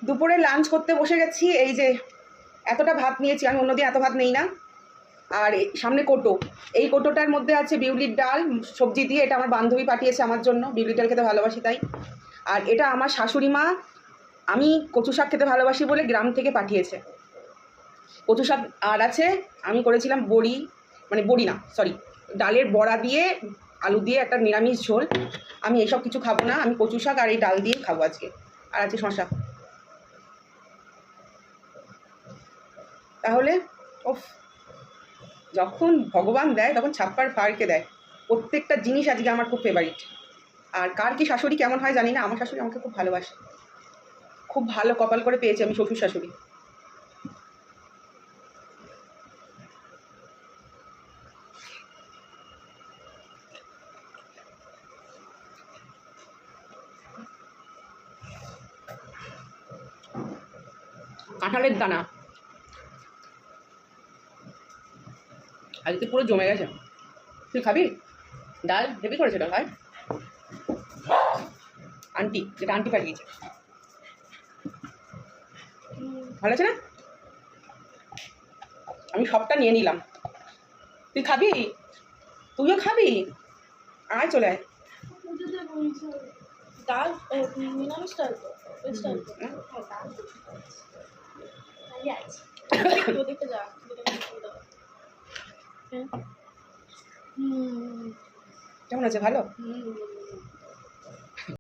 দুপুরে লাঞ্চ করতে বসে গেছি। এই যে এতটা ভাত নিয়েছি, আমি অন্যদিন এত ভাত নেই না। আর সামনে কোটো, এই কোটোটার মধ্যে আছে বিউলির ডাল সবজি দিয়ে, এটা আমার বান্ধবী পাঠিয়েছে আমার জন্য, বিউলির ডাল খেতে ভালোবাসি তাই। আর এটা আমার শাশুড়ি মা, আমি কচু শাক খেতে ভালোবাসি বলে গ্রাম থেকে পাঠিয়েছে কচু শাক। আর আছে আমি করেছিলাম বড়ি, মানে বড়ি না সরি, ডালের বড়া দিয়ে আলু দিয়ে একটা নিরামিষ ঝোল। আমি এইসব কিছু খাবো না, আমি কচু শাক আর এই ডাল দিয়ে খাবো আজকে। আর আছে শশা। তাহলে ওফ, যখন ভগবান দেয় তখন ছাপ্পার ফাড়কে দেয়। প্রত্যেকটা জিনিস আজকে আমার খুব ফেভারিট। আর কার কি শাশুড়ি কেমন হয় জানি না, আমার শাশুড়ি আমাকে খুব ভালোবাসে, খুব ভালো কপাল করে পেয়েছি আমি শ্বশুর শাশুড়ি। কাঁঠালের দানা আজকে পুরো জমে গেছে। তুই খাবি? ডাল হেভি করেছে, ডাল ভাই। আন্টি, যেটা আন্টি পাঠিয়েছে, ভালো আছে না? আমি সবটা নিয়ে নিলাম। তুই খাবি? তুইও খাবি? আয় চলে আয়। ডাল নিরামিষ ডাল তো, ভেজ ডাল তো। দেখতে যা। কেমন আছে? ভালো?